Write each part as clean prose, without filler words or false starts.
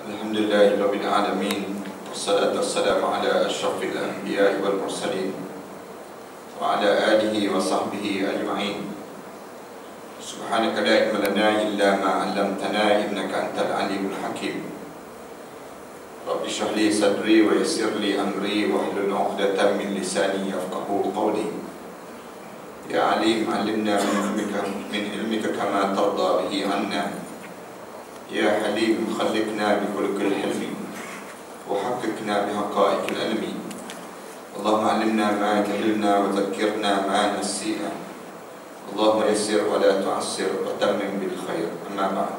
Alhamdulillahirabbil alamin. Wassalatu wassalamu ala asyrafil anbiya'i wal mursalin wa ala alihi wa sahbihi ajma'in. Subhanaka la ilma lana illa ma 'allamtana innaka antal alimul hakim. Rabbi shrah li sadri wa yassir li amri wahlul 'uqdatam min lisani yafqahu qawli. Ya alim 'allimna min ilmika kama tarda bihi 'anna. Ya Halim khalliqna bi khuluqil hilmi wa haqqqiqna bi haqa'iqil ilmi. Allahumma 'allimna ma jahilna wa dhakkirna ma nasina. Allahumma yassir wa la tu'assir wa tammim bil khair. Amma ba'd.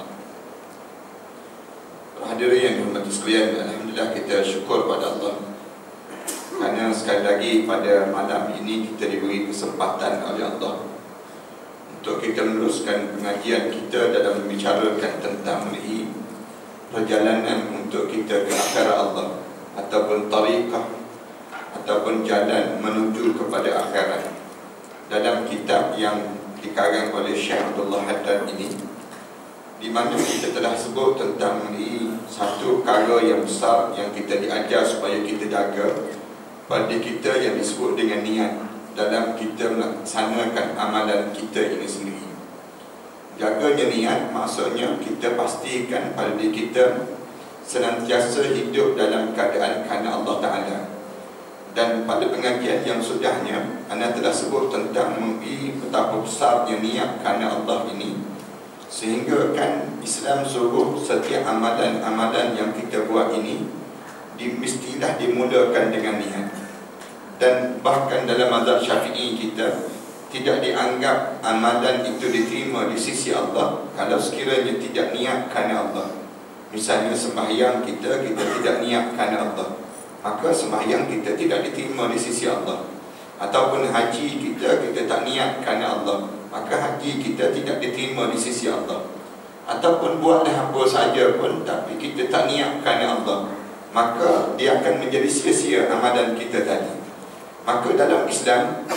Hadirin yang dihormati sekalian, alhamdulillah kita syukur pada Allah kerana sekali lagi pada malam ini kita diberi kesempatan oleh Allah untuk kita meneruskan pengajian kita dalam membicarakan tentang mengenai perjalanan untuk kita ke akhirat Allah, ataupun tariqah, ataupun jalan menuju kepada akhirat, dalam kitab yang dikarang oleh Syekh Abdullah Haddad ini, di mana kita telah sebut tentang mengenai satu perkara yang besar yang kita diajar supaya kita jaga pada kita, yang disebut dengan niat dalam kita melaksanakan amalan kita ini sendiri. Jaganya niat maksudnya kita pastikan pada diri kita senantiasa hidup dalam keadaan kerana Allah Ta'ala. Dan pada pengajian yang sudahnya, anda telah sebut tentang betapa besarnya niat kerana Allah ini, sehingga kan Islam suruh setiap amalan-amalan yang kita buat ini mestilah dimulakan dengan niat. Dan bahkan dalam mazhab Syafi'i kita tidak dianggap amalan itu diterima di sisi Allah kalau sekiranya tidak niat kerana Allah. Misalnya sembahyang kita tidak niat kerana Allah, maka sembahyang kita tidak diterima di sisi Allah. Ataupun haji kita tak niat kerana Allah, maka haji kita tidak diterima di sisi Allah. Ataupun buatlah apa saja pun tapi kita tak niat kerana Allah, maka dia akan menjadi sia-sia amalan kita tadi. Maka dalam Islam,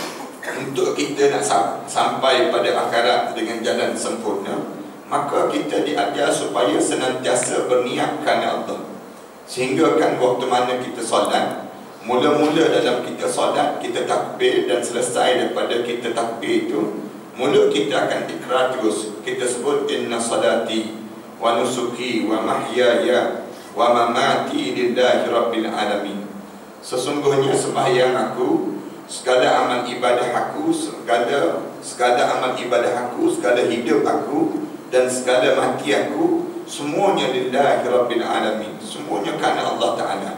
untuk kita nak sampai pada akhirat dengan jalan sempurna, maka kita diajar supaya senantiasa berniat kerana Allah. Sehingga kan waktu mana kita solat, mula-mula dalam kita solat, kita takbir, dan selesai daripada kita takbir itu, mula kita akan ikrar terus. Kita sebut inna salati wa nusuki wa mahyaya wa mamati lillahi rabbil alamin. Sesungguhnya sembahyang aku, segala amal ibadah aku, segala amal ibadah aku, segala hidup aku, dan segala mati aku, semuanya lillahi rabbil alamin. Semuanya kerana Allah Ta'ala.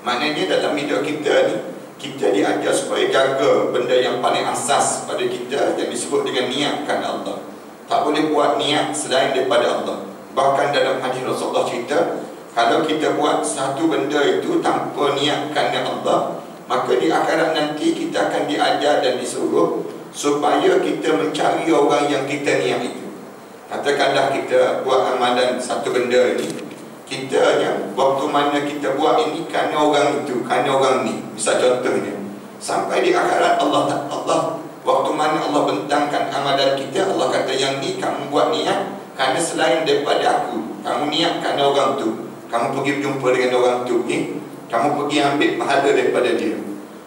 Maknanya dalam hidup kita ni, kita diajar supaya jaga benda yang paling asas pada kita, yang disebut dengan niat kerana Allah. Tak boleh buat niat selain daripada Allah. Bahkan dalam hadis Rasulullah cerita, kalau kita buat satu benda itu tanpa niat kerana Allah, maka di akhirat nanti kita akan diajar dan disuruh supaya kita mencari orang yang kita niat itu. Katakanlah kita buat amalan satu benda ini, kita yang waktu mana kita buat ini kerana orang itu, kerana orang ni. Misal contohnya, sampai di akhirat Allah waktu mana Allah bentangkan amalan kita, Allah kata yang ni kamu buat niat kerana selain daripada aku, kamu niat kerana orang tu, kamu pergi berjumpa dengan orang tu ni, kamu pergi ambil pahala daripada dia.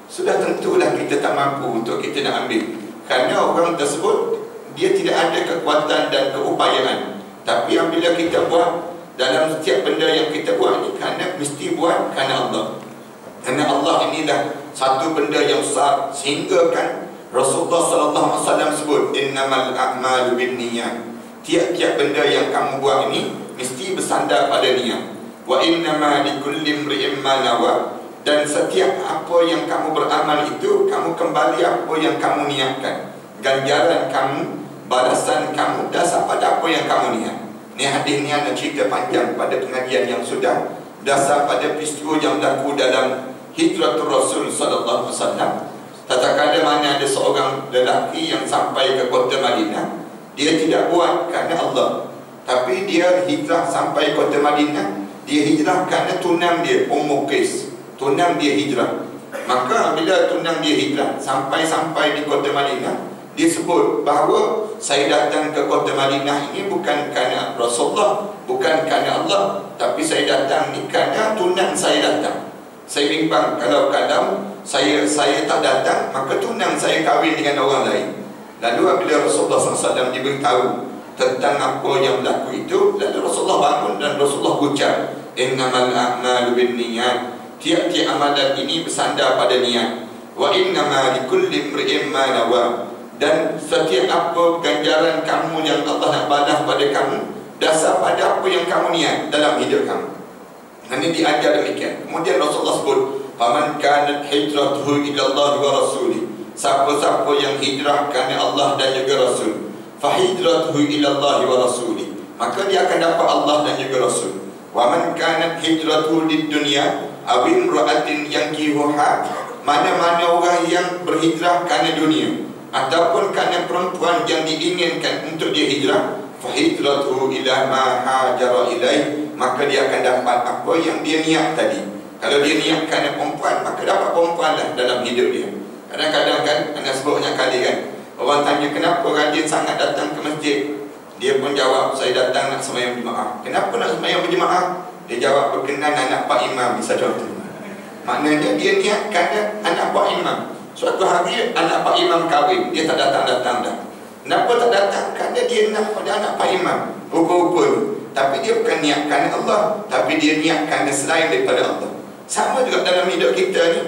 Sudah tentulah kita tak mampu untuk kita nak ambil, kerana orang tersebut dia tidak ada kekuatan dan keupayaan. Tapi apabila kita buat dalam setiap benda yang kita buat ni, kerana mesti buat kerana Allah. Kerana Allah inilah satu benda yang besar, sehingga kan Rasulullah SAW sebut innamal a'malu binniyat. Tiap-tiap benda yang kamu buat ini mesti bersandar pada niat. Wa innama likulli imri'in ma nawa. Dan setiap apa yang kamu beramal itu, kamu kembali apa yang kamu niatkan. Ganjaran kamu, balasan kamu dasar pada apa yang kamu niat. Ni hadis ni ada cerita panjang pada pengajian yang sudah, dasar pada peristiwa yang berlaku dalam hijratul Rasul sallallahu alaihi wasallam. Tatkala mana ada seorang lelaki yang sampai ke kota Madinah, dia tidak buat kerana Allah, tapi dia hijrah sampai kota Madinah. Dia hijrah kerana tunang dia, Ummu Qais. Tunang dia hijrah. Maka bila tunang dia hijrah, sampai di kota Madinah, dia sebut bahawa saya datang ke kota Madinah ini bukan kerana Rasulullah, bukan kerana Allah, tapi saya datang ni kerana tunang saya datang. Saya bimbang kalau saya tak datang, maka tunang saya kahwin dengan orang lain. Lalu apabila Rasulullah SAW diberitahu tentang apa yang berlaku itu, lalu Rasulullah bangun dan Rasulullah ucap, innamal a'malu binniyat, tiap-tiap amalan ini bersandar pada niat. Wa innama likulli imri'in ma nawa, dan setiap apa ganjaran kamu yang Allah nak balas pada kamu dasar pada apa yang kamu niat dalam hidup kamu. Ini diajar demikian. Kemudian Rasulullah sebut, faman kanat hijratuhu ila Allah wa rasuli, siapa-siapa yang hijrah kerana Allah dan juga Rasul, fa hijratuhu ila Allah wa rasuli, maka dia akan dapat Allah dan juga Rasul. Wa man kanat hijratuhu lid dunya aw imra'atin yankihuha, mana-mana orang yang berhijrah kerana dunia ataupun kerana perempuan yang diinginkan untuk dia hijrah, fa hijratuhu ila ma hajara ilaih, maka dia akan dapat apa yang dia niat tadi. Kalau dia niat kerana perempuan, maka dapat perempuan lah dalam hidup dia. Kadang-kadang kan, anda sebut banyak kali kan, orang tanya kenapa rajin sangat datang ke masjid, dia pun jawab, saya datang nak sembahyang berjemaah. Kenapa nak sembahyang berjemaah? Dia jawab, berkenan anak Pak Imam, bisa contoh. Maknanya dia niat kerana anak Pak Imam. Suatu hari anak Pak Imam kahwin, dia tak datang-datang dah. Kenapa tak datang? Kerana dia nak pada anak Pak Imam, rupa-rupa. Tapi dia bukan niat kerana Allah, tapi dia niat kerana selain daripada Allah. Sama juga dalam hidup kita ni.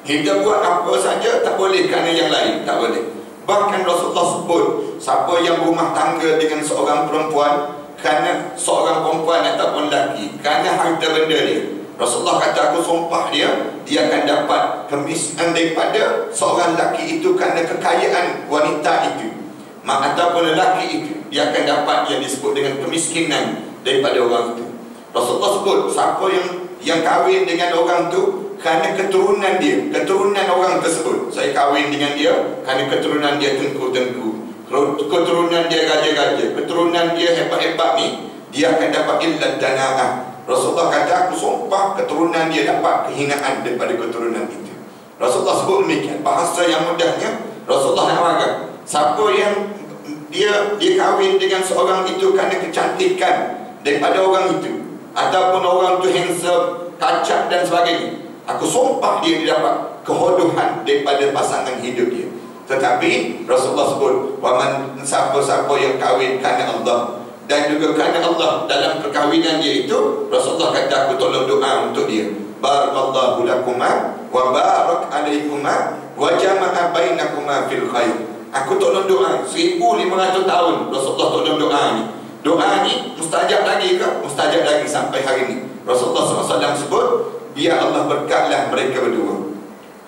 Kita buat apa saja tak boleh kerana yang lain, tak boleh. Bahkan Rasulullah sebut, siapa yang berumah tangga dengan seorang perempuan kerana seorang perempuan ataupun lelaki, kerana harta benda dia, Rasulullah kata, aku sumpah dia akan dapat kemiskinan daripada seorang lelaki itu kerana kekayaan wanita itu. Ataupun lelaki itu, dia akan dapat yang disebut dengan kemiskinan daripada orang itu. Rasulullah sebut, siapa yang kahwin dengan orang itu kerana keturunan dia, keturunan orang tersebut. Saya kahwin dengan dia kerana keturunan dia tengku-tengku, keturunan dia raja-raja, keturunan dia hebat-hebat ni, dia akan dapat illa dana'ah. Rasulullah kata, aku sumpah keturunan dia dapat kehinaan daripada keturunan itu. Rasulullah sebut demikian. Bahasa yang mudahnya, Rasulullah nak marah siapa yang dia kahwin dengan seorang itu kerana kecantikan daripada orang itu, ataupun orang itu handsome, kacak dan sebagainya, aku sumpah dia dapat kehodohan daripada pasangan hidup dia. Tetapi Rasulullah sebut, waman, siapa-siapa yang kahwin kerana Allah dan juga kerana Allah dalam perkahwinan dia itu, Rasulullah kata, aku tolong doa untuk dia, barakallahu lakuma wa barak alaikuma wa jama'a bainakuma fil khair. Aku tolong doa 1500 tahun Rasulullah tolong doa ni. Doa ni mustajab lagi ke? Mustajab lagi sampai hari ni. Rasulullah SAW sebut, biar Allah berkatlah mereka berdua.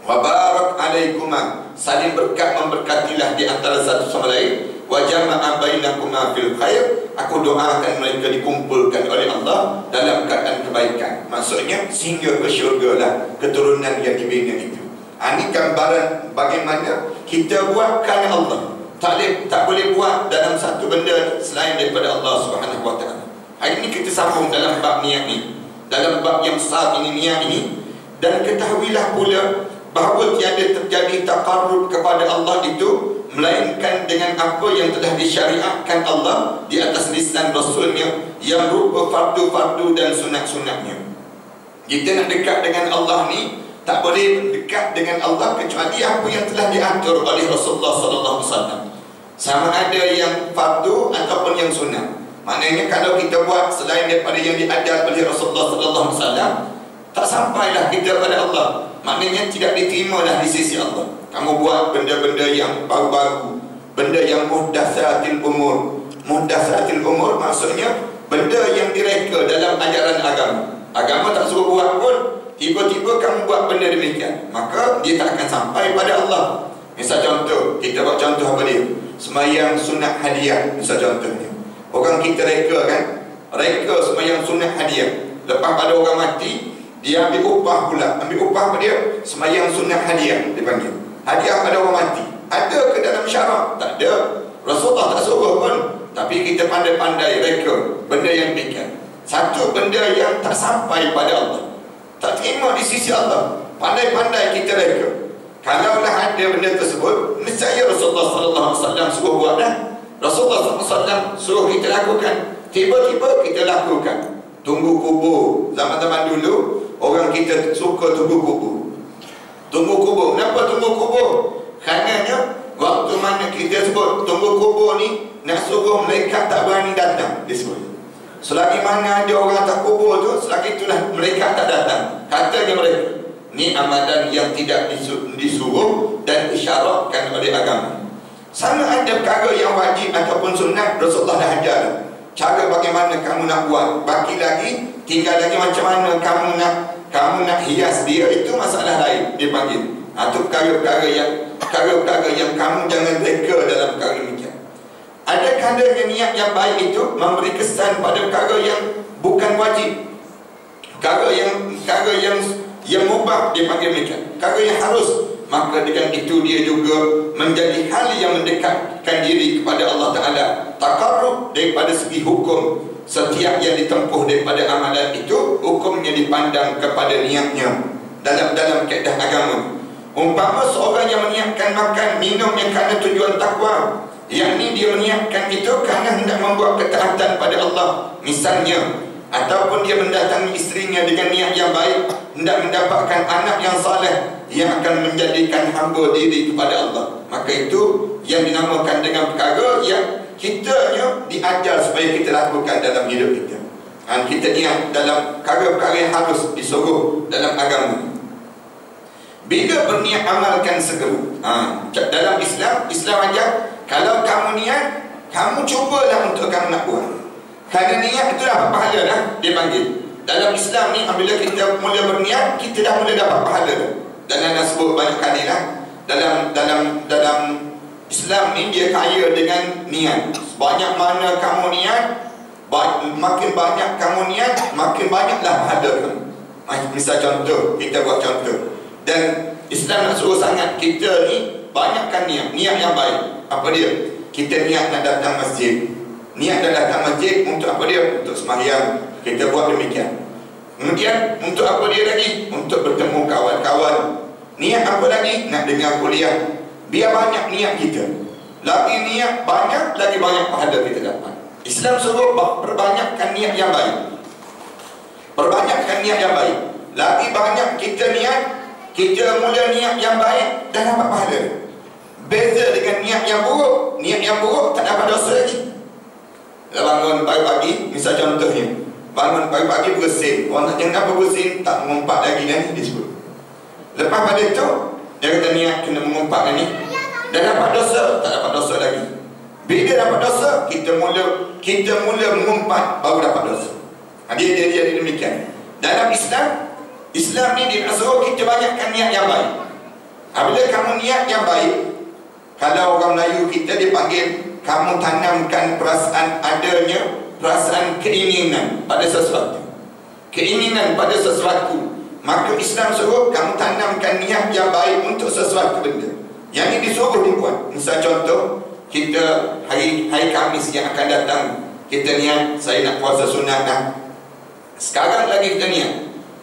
Wa barak alaikuma, saling berkat memberkatilah di antara satu sama lain. Wa jama'a bainakuma fil khair, aku doakan mereka dikumpulkan oleh Allah dalam keadaan kebaikan. Maksudnya sehingga ke syurga lah keturunan yang dibina itu. Ini gambaran bagaimana kita buat kerana Allah. Tak boleh buat dalam satu benda selain daripada Allah Subhanahu Wa Taala. Hari ini kita sambung dalam bab niat ni, dalam bab yang besar ini, niat ini. Dan ketahuilah pula bahawa tiada terjadi taqarrub kepada Allah itu melainkan dengan apa yang telah disyariatkan Allah di atas lisan Rasulnya yang berupa fardu-fardu dan sunat-sunatnya. Kita nak dekat dengan Allah ni, tak boleh dekat dengan Allah kecuali apa yang telah diatur oleh Rasulullah SAW. Sama ada yang fardu ataupun yang sunat. Maknanya kalau kita buat selain daripada yang diajar oleh Rasulullah SAW, tak sampailah kita pada Allah. Maknanya tidak diterimalah di sisi Allah. Kamu buat benda-benda yang baru-baru, benda yang muhdatsatil umur. Muhdatsatil umur maksudnya benda yang direka dalam ajaran agama. Agama tak suruh buat pun, tiba-tiba kamu buat benda demikian, maka dia tak akan sampai pada Allah. Misal contoh, kita buat contoh apa dia? Sembahyang sunat hadiah, misal contohnya. Orang kita reka kan, reka sembahyang sunat hadiah. Lepas pada orang mati, dia ambil upah pula. Ambil upah pada dia, sembahyang sunat hadiah dipanggil. Hadiah pada orang mati. Ada ke dalam syarak? Tak ada. Rasulullah tak suruh pun. Tapi kita pandai-pandai reka benda yang demikian. Satu benda yang tak sampai pada Allah, tak terima di sisi Allah, pandai-pandai kita reka. Kalaulah ada benda tersebut, nescaya Rasulullah SAW suruh buat dah. Rasulullah SAW suruh kita lakukan, tiba-tiba kita lakukan. Tunggu kubur. Zaman-zaman dulu orang kita suka tunggu kubur. Tunggu kubur. Kenapa tunggu kubur? Kerana waktu mana kita sebut tunggu kubur ni, nak suruh malaikat tak berani datang, disebut. Selagi mana ada orang tak kubur tu, selagi itulah malaikat tak datang. Katanya mereka, ni amalan yang tidak disuruh dan isyaratkan oleh agama. Sama ada perkara yang wajib ataupun sunat, Rasulullah dah ajar cara bagaimana kamu nak buat. Baki lagi, tinggal lagi macam mana kamu nak hias dia, itu masalah lain dia panggil. Itu perkara-perkara yang kamu jangan reka dalam perkara demikian. Ada kalanya niat yang baik itu memberi kesan pada perkara yang bukan wajib, perkara yang mubah dia panggil demikian, perkara yang harus. Maka dengan itu dia juga menjadi hal yang mendekatkan diri kepada Allah Ta'ala. Taqarrub daripada segi hukum. Setiap yang ditempuh daripada amalan itu, hukumnya dipandang kepada niatnya dalam kaedah agama. Umpama seorang yang meniatkan makan, minum yang kerana tujuan takwa, yang ni dia meniatkan itu kerana hendak membuat ketaatan pada Allah misalnya, ataupun dia mendatangi isterinya dengan niat yang baik, hendak mendapatkan anak yang saleh yang akan menjadikan hamba diri kepada Allah, maka itu yang dinamakan dengan perkara yang kitanya diajar supaya kita lakukan dalam hidup kita. Kita niat dalam perkara-perkara yang harus disuruh dalam agama. Bila berniat amalkan segera. Dalam Islam ajar, kalau kamu niat, kamu cubalah untuk kamu nak buat. Kerana niat itu dapat pahala dah, dia panggil. Dalam Islam ni, apabila kita mula berniat, kita dah mula dapat pahala dah. Dan anda sebut banyak kali lah, dalam Islam ni dia kaya dengan niat. Banyak mana kamu niat, makin banyak kamu niat, makin banyaklah pahala kamu. Misal contoh, kita buat contoh. Dan Islam nak suruh sangat kita ni banyakkan niat yang baik. Apa dia? Kita niat nak datang masjid. Niat nak datang masjid untuk apa dia? Untuk sembahyang. Kita buat demikian. Kemudian untuk apa dia lagi? Untuk bertemu kawan-kawan. Niat apa lagi? Nak dengar kuliah. Biar banyak niat kita. Lagi niat banyak, lagi banyak pahala kita dapat. Islam suruh perbanyakkan niat yang baik. Perbanyakkan niat yang baik. Lagi banyak kita niat, kita mula niat yang baik, dah dapat pahala. Beza dengan niat yang buruk. Niat yang buruk tak dapat dosa lagi. Bangun pagi-pagi, misal contohnya, bangun pagi-pagi bersin. Orang nak jangan apa bersin, tak mengumpat lagi nanti disebut. Lepas pada itu, dia kata niat kena mengumpat ni, dah dapat dosa, tak dapat dosa lagi. Bila dapat dosa, kita mula mengumpat, baru dapat dosa. Dia demikian. Dalam Islam ni dia nak suruh kita banyakkan niat yang baik. Bila kamu niat yang baik, kalau orang Melayu kita dipanggil, kamu tanamkan perasaan keinginan pada sesuatu. Keinginan pada sesuatu. Maka Islam suruh kamu tanamkan niat yang baik untuk sesuatu benda. Yang ini disuruh dibuat. Misal contoh, kita hari Khamis yang akan datang, kita niat saya nak puasa sunat dah. Sekarang lagi kita niat.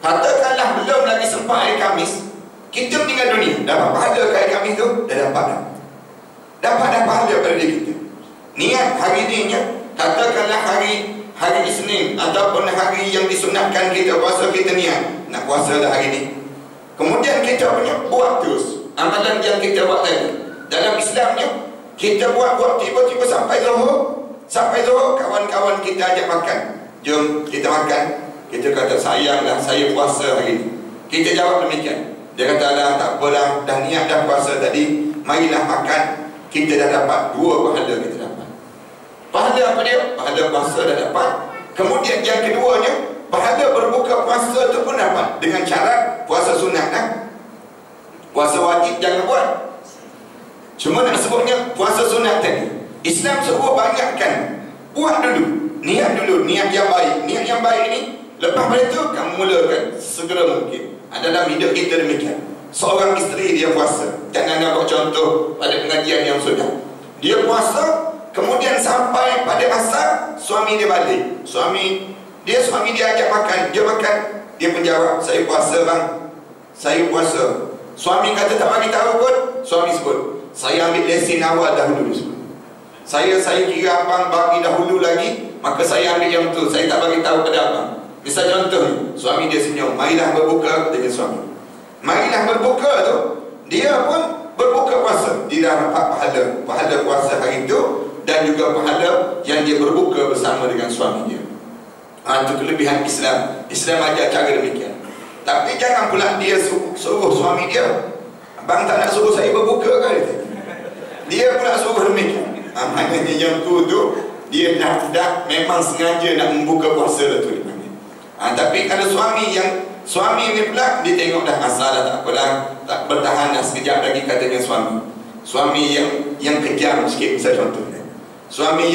Katakanlah belum lagi sempat hari Khamis, kita meninggal dunia. Dapat pahala ke hari Khamis tu? Dah dapat dah. Dapat pahala pada diri kita. Niat hari ni nya, katakanlah hari Isnin ataupun hari yang disunatkan kita puasa, kita niat nak puasa dah hari ni. Kemudian kita punya buat terus amalan yang kita buat tadi. Dalam Islamnya kita buat tiba-tiba sampai zuhur kawan-kawan kita ajak makan. Jom kita makan. Kita kata sayanglah saya puasa hari ni. Kita jawab demikian. Dia kata lah tak apalah, dah niat dah puasa tadi, marilah makan. Kita dah dapat dua pahala kita dapat. Pahala apa dia? Pahala puasa dah dapat. Kemudian yang keduanya, pahala berbuka puasa tu pun dapat. Dengan syarat puasa sunat kan? Puasa wajib jangan buat. Cuma nak sebutnya puasa sunat tadi. Islam suruh banyakkan. Buat dulu. Niat dulu. Niat yang baik. Niat yang baik ni, lepas pada itu kamu mulakan segera mungkin. Dalam hidup kita demikian. Seorang isteri dia puasa. Dan anda buat contoh pada pengajian yang sudah. Dia puasa, kemudian sampai pada asar, suami dia balik. Suami dia ajak makan. Dia makan. Dia menjawab, saya puasa bang. Saya puasa. Suami kata tak bagi tahu pun. Suami sebut, saya ambil lesen awal dahulu sebut. Saya kira abang bagi dahulu lagi, maka saya ambil yang tu, saya tak bagi tahu pada abang. Misal contoh, suami dia senyum, marilah berbuka dengan suami. Marilah berbuka tu, dia pun berbuka puasa. Dia dah dapat pahala puasa hari itu, dan juga pahala yang dia berbuka bersama dengan suami dia. Itu kelebihan Islam. Islam ajar cara demikian. Tapi jangan pula dia suruh suami dia, abang tak nak suruh saya berbuka ke? Dia pula suruh demikian. Maknanya yang tu dia dah memang sengaja nak membuka puasa dah tu dipanggil. Tapi kalau suami ni pula, dia tengok dah asal dah, tak apalah, tak bertahan dah sekejap lagi, katanya suami yang kejam sikit. Misal contohnya, suami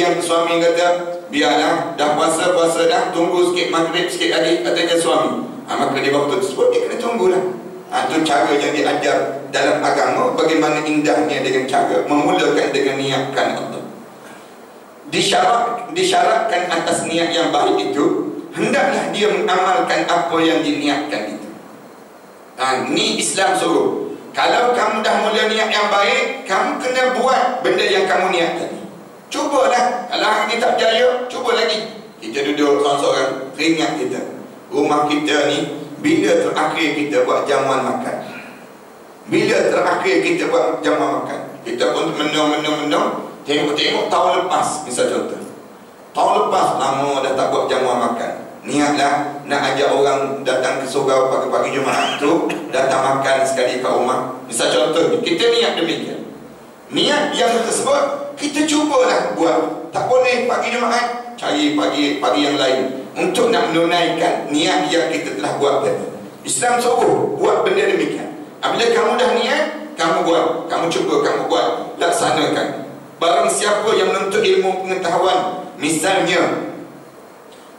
kata biarlah, dah puasa dah, tunggu sikit maghrib sikit lagi, katanya suami. Maka di waktu tersebut dia kena tunggulah. Itu cara yang diajar dalam agama, bagaimana indahnya dengan cara memulakan dengan niatkan Allah. Disyaratkan atas niat yang baik itu, hendaklah dia mengamalkan apa yang diniatkan itu. Ini Islam suruh. Kalau kamu dah mula niat yang baik, kamu kena buat benda yang kamu niatkan. Cubalah. Kalau hari ni tak berjaya, cuba lagi. Kita duduk seorang-seorang, teringat kita, rumah kita ni, bila terakhir kita buat jamuan makan? Bila terakhir kita buat jamuan makan? Kita pun menung, tengok tahun lepas. Misal contoh, tahun lepas lama dah tak buat jamuan makan. Niatlah nak ajak orang datang ke surau pagi-pagi Jumaat tu, datang makan sekali kat rumah. Misal contoh, kita niat demikian. Niat yang tersebut kita cubalah buat. Tak boleh pagi Jumaat, cari pagi yang lain untuk nak menunaikan niat yang kita telah buat tadi. Islam suruh buat benda demikian. Apabila kamu dah niat, kamu buat, kamu cuba, kamu buat, laksanakan. Barang siapa yang menuntut ilmu pengetahuan, misalnya,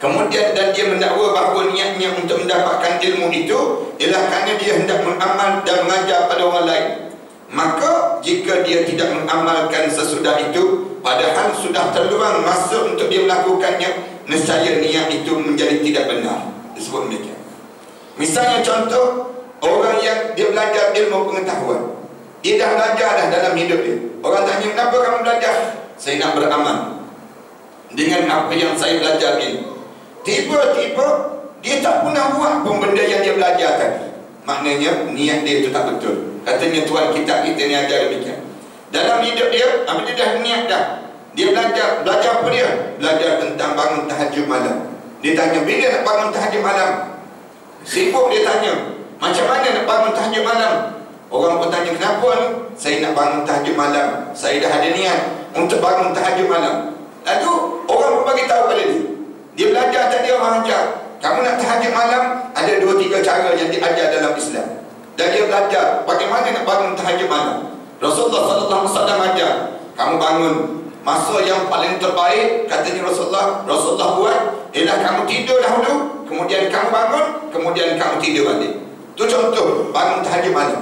kemudian dan dia mendakwa bahawa niatnya untuk mendapatkan ilmu itu ialah kerana dia hendak mengamal dan mengajar pada orang lain, maka jika dia tidak mengamalkan sesudah itu, padahal sudah terluang masa untuk dia melakukannya, nescaya niat itu menjadi tidak benar. Disebut demikian. Misalnya contoh, orang yang dia belajar ilmu pengetahuan, dia dah belajar dah dalam hidup dia. Orang tanya, kenapa kamu belajar? Saya nak beramal dengan apa yang saya belajar ini. Tiba-tiba dia tak pernah buat pun benda yang dia belajar tadi. Maknanya niat dia itu tak betul. Katanya Tuhan kita ni ajar demikian. Dalam hidup dia, apabila dia dah niat dah, dia belajar apa dia? Belajar tentang bangun tahajud malam. Dia tanya, bila nak bangun tahajud malam? Sibuk dia tanya, macam mana nak bangun tahajud malam? Orang pun tanya, kenapa ni? Saya nak bangun tahajud malam. Saya dah ada niat untuk bangun tahajud malam. Lalu orang pun bagi tahu pada dia. Dia belajar tadi, orang ajar, kamu nak tahajud malam, ada 2-3 cara yang diajar dalam Islam. Dan dia belajar bagaimana nak bangun tahajud malam. Rasulullah SAW ajar, kamu bangun masa yang paling terbaik, katanya Rasulullah buat ialah kamu tidur dahulu, kemudian kamu bangun, kemudian kamu tidur balik. Itu contoh bangun tahajud malam.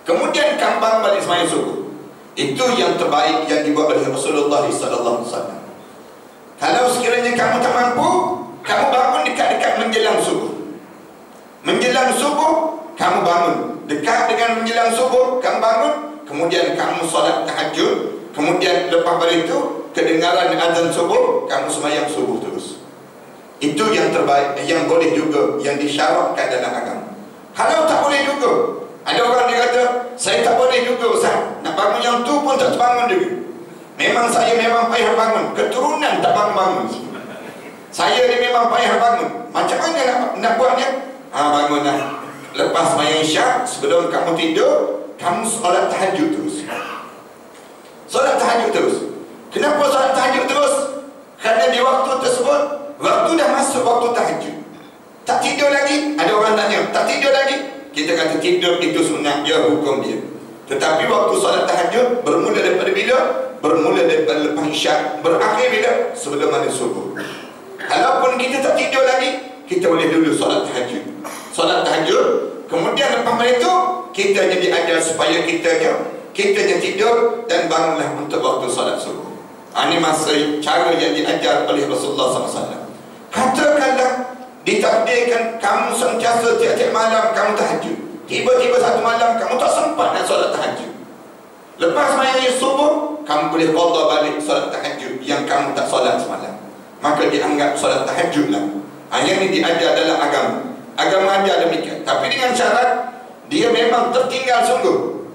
Kemudian kamu bangun balik sembahyang subuh. Itu yang terbaik yang dibuat oleh Rasulullah SAW. Kalau sekiranya kamu tak mampu, kamu bangun dekat-dekat menjelang subuh. Menjelang subuh, kamu bangun. Dekat dengan menjelang subuh, kamu bangun. Kemudian kamu solat tahajud. Kemudian lepas pada itu, kedengaran azan subuh, kamu sembahyang subuh terus. Itu yang terbaik, yang boleh juga, yang disyaratkan dalam agama. Kalau tak boleh juga, ada orang dia kata, saya tak boleh juga Ustaz, nak bangun yang tu pun tak terbangun juga. Saya memang payah bangun, keturunan tak bangun-bangun. Saya ni memang payah bangun. Macam mana nak buatnya? Bangunlah. Lepas sembahyang isyak, sebelum kamu tidur, kamu solat tahajud terus. Solat tahajud terus. Kenapa solat tahajud terus? Kerana di waktu tersebut, waktu dah masuk waktu tahajud. Tak tidur lagi? Ada orang tanya, tak tidur lagi? Kita kata tidur itu sunat dia, hukum dia. Tetapi waktu solat tahajud bermula daripada bila? Bermula daripada lepas isyak, berakhir bila? Sebelum ada subuh. Kalaupun kita tak tidur lagi, kita boleh dulu solat tahajud. Solat tahajud, kemudian lepas itu kita jadi ajar supaya kita tidur dan bangunlah untuk waktu solat subuh. Ini masa cara yang diajar oleh Rasulullah SAW. Katakanlah ditakdirkan kamu sentiasa tiap-tiap malam kamu tahajud, tiba-tiba satu malam kamu tak sempat nak solat tahajud. Lepas sembahyang subuh, kamu boleh qada balik solat tahajud yang kamu tak solat semalam. Maka dianggap solat tahajud lah. Yang ini diajar dalam agama. Agama ajar demikian. Tapi dengan syarat dia memang tertinggal sungguh.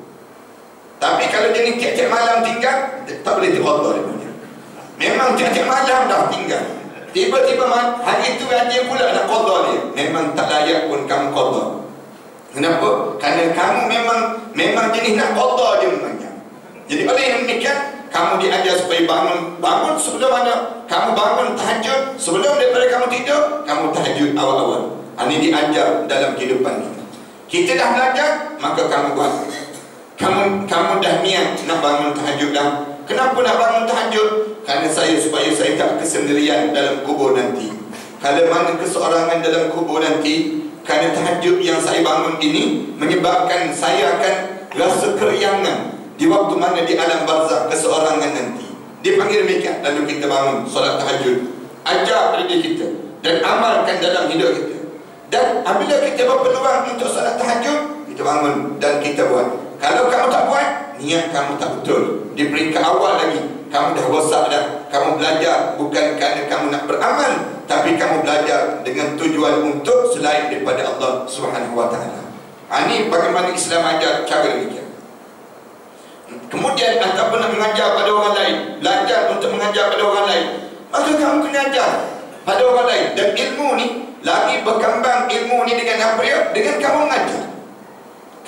Tapi kalau dia ni tiap-tiap malam tinggal, tak boleh diqada dia. Memang tiap-tiap malam dah tinggal. Tiba-tiba hari itu dia pula nak qada dia. Memang tak layak pun kamu qada. Kenapa? Kerana kamu memang jenis nak qada dia memangnya. Jadi oleh yang demikian, kamu diajar supaya bangun sebelum mana kamu bangun tahajud, sebelum daripada kamu tidur, kamu tahajud awal-awal. Ini diajar dalam kehidupan kita. Kita dah belajar, maka kamu buat. Kamu dah niat nak bangun tahajud dah. Kenapa nak bangun tahajud? Kerana supaya saya tak kesendirian dalam kubur nanti. Kalau mana keseorangan dalam kubur nanti, kerana tahajud yang saya bangun ini menyebabkan saya akan rasa keriangan di waktu mana di alam barzakh keseorangan nanti. Dia panggil demikian. Lalu kita bangun solat tahajud, ajar pada diri kita dan amalkan dalam hidup kita. Dan apabila kita berpeluang untuk solat tahajud, kita bangun dan kita buat. Kalau kamu tak buat, niat kamu tak betul. Di peringkat awal lagi, kamu dah rosak dah. Kamu belajar bukan kerana kamu nak beramal, tapi kamu belajar dengan tujuan untuk selain daripada Allah Subhanahu Wa Taala. Ini bagaimana Islam ajar cara demikian. Kemudian ataupun nak mengajar pada orang lain, belajar untuk mengajar pada orang lain, maka kamu kena ajar pada orang lain. Dan ilmu ni lagi berkembang, ilmu ni dengan apa ya? Dengan kamu mengajar.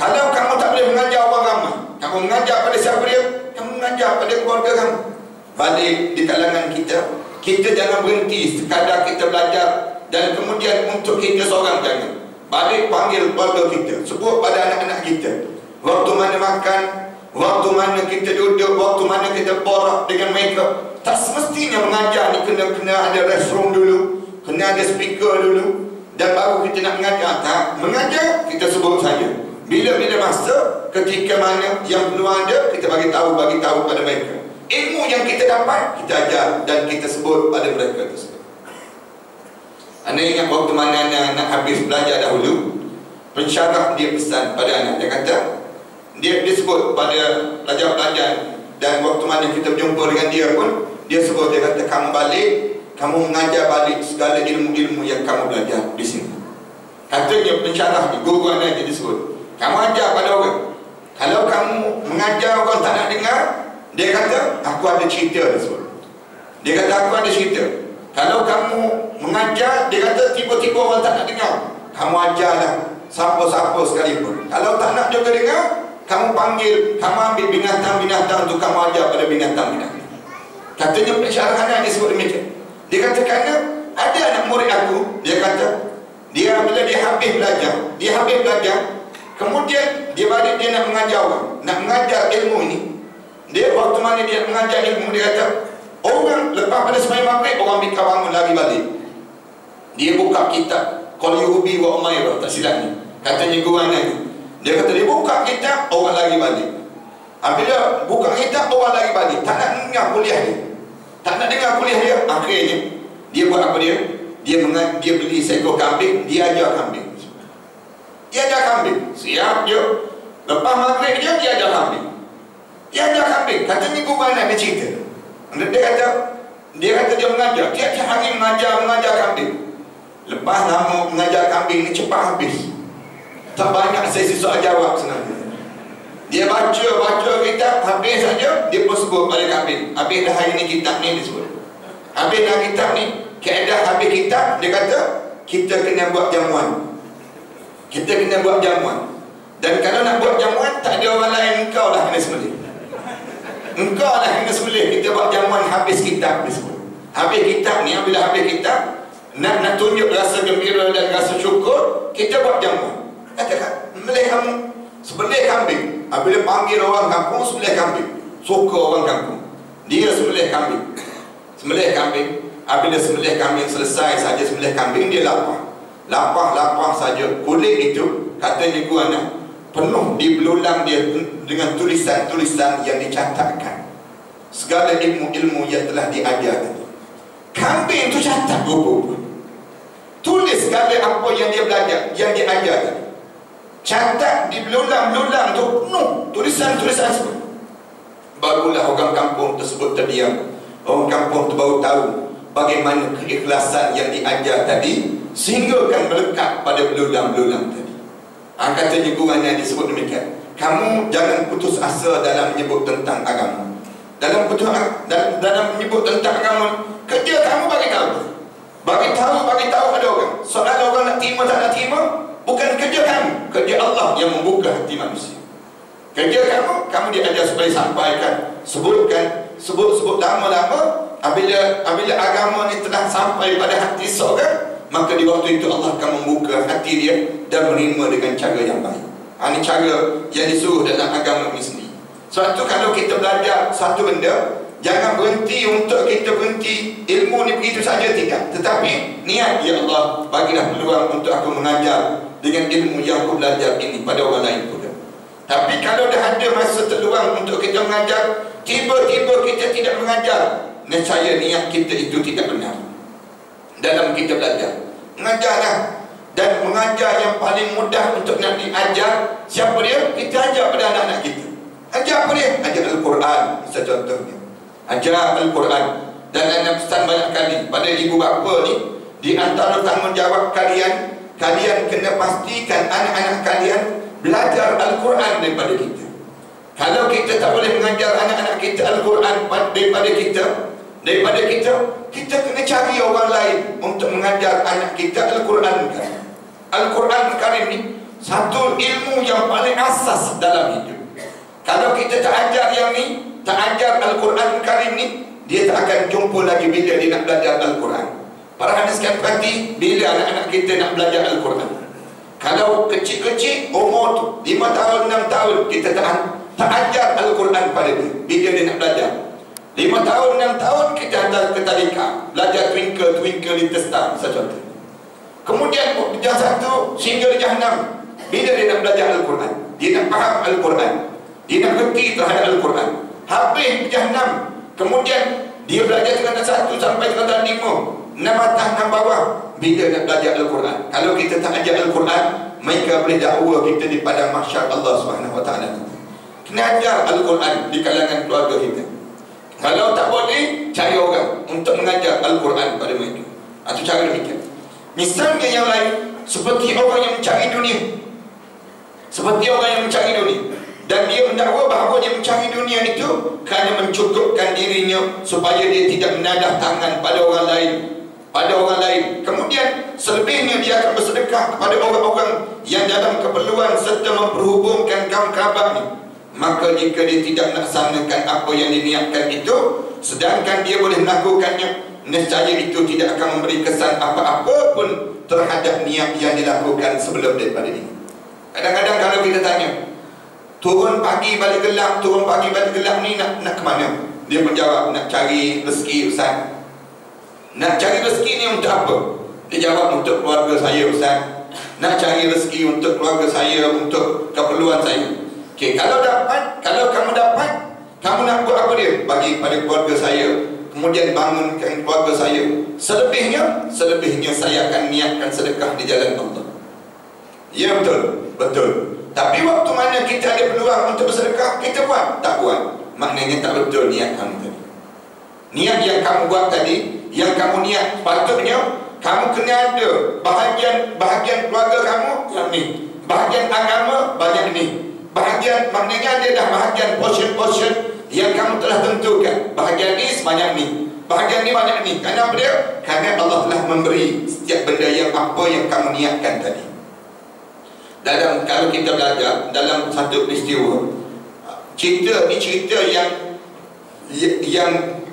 Kalau kamu tak boleh mengajar orang ramai, kamu mengajar pada siapa dia? Kamu mengajar pada keluarga kamu. Balik di kalangan kita, kita jangan berhenti sekadar kita belajar dan kemudian untuk kita seorang jangan. Balik panggil keluarga kita, sebut pada anak-anak kita. Waktu mana makan, waktu mana kita duduk, waktu mana kita borak dengan mereka. Tak semestinya mengajar ni kena ada restroom dulu, kena ada speaker dulu, dan baru kita nak mengajar. Tak, mengajar kita sebut saja. Bila-bila masa ketika mana yang perlu ada, kita bagi tahu pada mereka. Ilmu yang kita dapat, kita ajar dan kita sebut pada mereka tersebut. Anda ingat waktu mana anak habis belajar dahulu, pensyarah dia pesan pada anak, dia kata, dia sebut pada pelajar-pelajar, dan waktu mana kita berjumpa dengan dia pun, dia sebut, dia kata, kamu balik, kamu mengajar balik segala ilmu-ilmu yang kamu belajar di sini. Katanya pensyarah ni, guru anak dia disebut, kamu ajar pada orang. Kalau kamu mengajar orang tak nak dengar, dia kata, aku ada cerita disebut. Dia kata, aku ada cerita. Kalau kamu mengajar, dia kata, tiba-tiba orang tak nak dengar, kamu ajarlah siapa-siapa sekalipun. Kalau tak nak juga dengar, kamu panggil, kamu ambil binatang-binatang untuk kamu ajar pada binatang-binatang. Katanya pensyarahan dia sebut demikian. Dia kata, kerana ada anak murid aku, dia kata, bila dia habis belajar, kemudian dia balik, dia nak mengajar orang, nak mengajar ilmu ini. Dia waktu mana dia mengajar ilmu, dia kata, orang lepas pada sembahyang maghrib, orang minta bangun lari balik. Dia buka kitab Qalyubi wa Umairah, tak silap ni, katanya guru anak ni. Dia kata, dia buka kitab, orang lari balik. Bila buka kitab, orang lari balik, tak nak dengar kuliah dia, tak nak dengar kuliah dia. Akhirnya dia buat apa dia? Dia beli seekor kambing, dia ajar kambing. Dia ajar kambing, siap je. Lepas maghrib dia ajar kambing. Dia ajar kambing. Katanya guru anak dia cerita. Dia kata dia mengajar, tiap-tiap hari mengajar kambing. Lepas lama mengajar kambing ni cepat habis. Tak banyak sesi soal jawab sebenarnya. Dia baca kitab, habis saja dia pun sebut pada kambing. Habis dah hari ni kitab ni disebut. Habis dah kitab ni, keadaan habis kitab, dia kata kita kena buat jamuan. Kita kena buat jamuan. Dan kalau nak buat jamuan, tak ada orang lain, engkau lah kena sembelih. Engkau lah kena sembelih. Kita buat jamuan habis kitab disebut. Habis kitab ni, bila habis kitab, nak tunjuk rasa gembira dan rasa syukur, kita buat jamuan. Katakan, melih kamu, sembelih kambing. Bila panggil orang kampung, sembelih kambing. Suka orang kampung, dia sembelih kambing. Sembelih kambing. Bila sembelih kambing selesai saja sembelih kambing, dia lapah saja. Kulit itu, katanya guru anak, penuh di belulang dia dengan tulisan-tulisan yang dicatatkan segala ilmu-ilmu yang telah diajar tadi. Kambing itu catat rupa-rupa, tulis segala apa yang dia belajar, yang dia ajar tadi. Catat di belulang-belulang tu penuh tulisan-tulisan semua. barulah orang kampung tersebut terdiam. Orang kampung itu baru tahu bagaimana keikhlasan yang diajar tadi sehingga kan melekat pada belulang-belulang tadi. Katanya gurunya disebut demikian. Kamu jangan putus asa dalam menyebut tentang agama. Dalam menyebut tentang agama, kerja kamu bagi tahu ada orang. Soal orang nak terima tak nak terima, bukan kerja kamu. Kerja Allah yang membuka hati manusia. Kerja kamu diajar supaya sampaikan, sebut lama-lama. Apabila agama ni telah sampai pada hati seorang, maka di waktu itu Allah akan membuka hati dia dan menerima dengan cara yang baik. Ini cara yang disuruh dalam agama ini sendiri. Sebab itu kalau kita belajar satu benda, jangan berhenti untuk kita berhenti ilmu ni begitu saja, tidak. Tetapi niat, ya Allah, bagilah peluang untuk aku mengajar dengan ilmu yang aku belajar ini pada orang lain pula. Tapi kalau dah ada masa terluang untuk kita mengajar, tiba-tiba kita tidak mengajar, nescaya niat kita itu tidak benar dalam kita belajar. Mengajarlah. Dan mengajar yang paling mudah untuk nak diajar, siapa dia? Kita ajar pada anak-anak kita. Ajar apa dia? Ajar Al-Quran, contohnya. Ajar Al-Quran. Dan Anda pesan banyak kali pada ibu bapa ni, di antara tanggungjawab kalian kena pastikan anak-anak kalian belajar Al-Quran daripada kita. Kalau kita tak boleh mengajar anak-anak kita Al-Quran daripada kita, kita kena cari orang lain untuk mengajar anak kita Al-Quran. Al-Quran Karim ni satu ilmu yang paling asas dalam hidup. Kalau kita tak ajar yang ni, tak ajar Al-Quran Karim ni, dia tak akan jumpa lagi bila dia nak belajar Al-Quran. Para hadis kan perhati, bila anak-anak kita nak belajar Al-Quran, kalau kecil-kecil umur tu 5 tahun, 6 tahun, kita tak ajar Al-Quran pada dia bila dia nak belajar. 5 tahun, 6 tahun kita hantar ke tadika, belajar Twinkle Little Star, contoh. Kemudian yang satu sehingga di Jahannam, bila dia nak belajar Al-Quran, dia nak faham Al-Quran, dia nak berhenti terhadap Al-Quran, habis Jahannam. Kemudian dia belajar tingkatan 1 sampai tingkatan 5, 6 atas 6 bawah, bila nak belajar Al-Quran. Kalau kita tak ajar Al-Quran, mereka boleh dakwa kita di padang mahsyar Allah SWT. Kena ajar Al-Quran di kalangan keluarga kita. Kalau tak boleh, cari orang untuk mengajar Al-Quran pada mereka. Itu cara demikian. Misalnya yang lain, seperti orang yang mencari dunia, dan dia mendakwa bahawa dia mencari dunia itu kerana mencukupkan dirinya supaya dia tidak menadah tangan pada orang lain. Kemudian selebihnya dia akan bersedekah kepada orang-orang yang dalam keperluan serta memperhubungkan kaum kerabat ni. Maka jika dia tidak melaksanakan apa yang diniatkan itu, sedangkan dia boleh melakukannya, nescaya itu tidak akan memberi kesan apa-apa pun terhadap niat yang dilakukan sebelum daripada ini. Kadang-kadang kalau kita tanya, turun pagi balik gelap ni nak ke mana? Dia menjawab, nak cari rezeki Ustaz. Nak cari rezeki ni untuk apa? Dia jawab, untuk keluarga saya Ustaz. Nak cari rezeki untuk keluarga saya, untuk keperluan saya. Okey, kalau kamu dapat, kamu nak buat apa dia? Bagi pada keluarga saya, kemudian bangunkan keluarga saya. Selebihnya saya akan niatkan sedekah di jalan Allah. Ya, betul. Tapi waktu mana kita ada peluang untuk bersedekah, kita buat? Tak buat. Maknanya tak betul niat kamu tadi. Niat yang kamu buat tadi, yang kamu niat, patutnya kamu kena ada bahagian keluarga kamu yang ni, bahagian agama banyak ni, bahagian, maknanya ada dah bahagian portion yang kamu telah tentukan. Bahagian ni sebanyak ni, bahagian ni banyak ni. Kenapa dia? Kerana Allah telah memberi setiap benda yang apa yang kamu niatkan tadi. Kalau kita belajar dalam satu peristiwa, cerita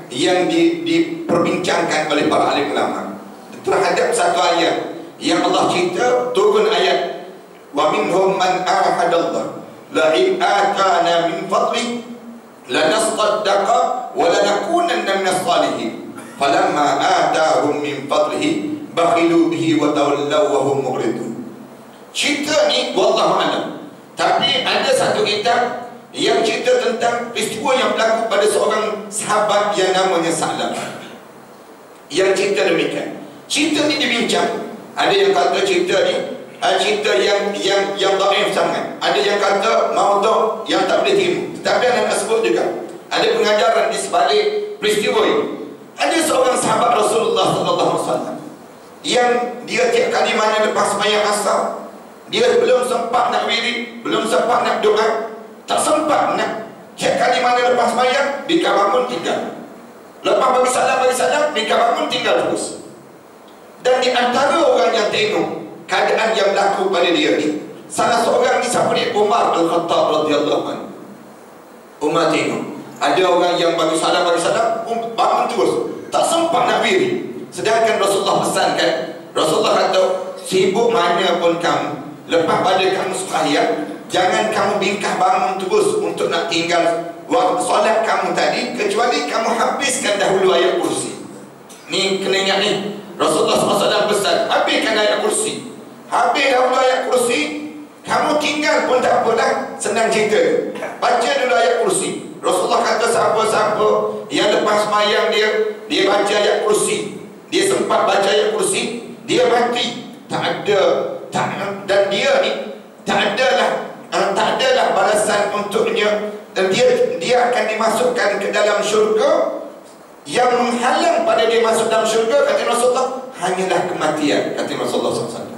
yang diperbincangkan oleh para alim ulama terhadap satu ayat yang Allah cerita, turun ayat, wa minhum man ahadallah la in atana min fadli lanasaddaqa wa lanakunanna minas salihin falamma atahum min fadlihi bakhilu bihi wa tawallaw wa hum mu'ridun. Cerita ni wallahu alam, tapi ada satu kitab yang cerita tentang peristiwa yang berlaku pada seorang sahabat yang namanya Sa'lab, yang cerita demikian. Cerita ni dibincang. Ada yang kata cerita ni cerita yang dhaif sangat, ada yang kata maudhu' yang tak boleh terima. Tetapi anda nak sebut juga, Ada pengajaran di sebalik peristiwa ini. Ada seorang sahabat Rasulullah SAW yang dia tiap kali mana lepas sembahyang asar, dia belum sempat nak wirid, belum sempat nak doa, tak sempat nak. Tiap kali mana lepas sembahyang, dia bangun tinggal. Lepas bagi salam, dia bangun tinggal terus. Dan di antara orang yang tengok keadaan yang berlaku pada dia ni, salah seorang ni siapa ni? Umar Al-Khattab radhiyallahu anhu. Umar tengok ada orang yang bagi salam, bangun terus, tak sempat nak wirid. Sedangkan Rasulullah pesankan, Rasulullah kata, sibuk mana pun kamu, lepas pada kamu sembahyang, jangan kamu bingkah bangun terus untuk nak tinggal waktu solat kamu tadi, kecuali kamu habiskan dahulu ayat kursi. Ni kena ingat ni, Rasulullah SAW pesan, habiskan ayat kursi. Habis dahulu ayat kursi, kamu tinggal pun tak apalah, senang cerita, baca dulu ayat kursi. Rasulullah kata siapa-siapa yang lepas sembahyang dia baca ayat kursi, dia sempat baca ayat kursi, dia mati, dan dia ni tak adalah balasan untuknya, dan dia akan dimasukkan ke dalam syurga. Yang menghalang pada dia masuk dalam syurga, kata Rasulullah, hanyalah kematian, kata Rasulullah SAW.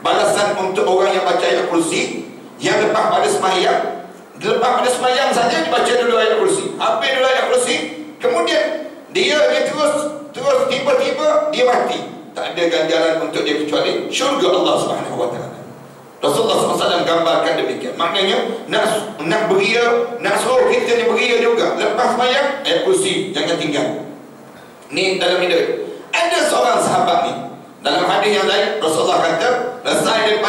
Balasan untuk orang yang baca ayat kursi, yang lepas pada sembahyang saja dibaca dulu ayat kursi, habis dulu ayat kursi, kemudian dia terus tiba-tiba dia mati, tak ada ganjaran untuk dia kecuali syurga Allah Subhanahu wa taala. Rasulullah SAW gambarkan demikian. Maknanya nak beria, nak suruh kita ni beria juga. Lepas sembahyang ayat kursi jangan tinggal. Ni dalam hidup. Ada seorang sahabat ni, dalam hadis yang lain Rasulullah kata, selesai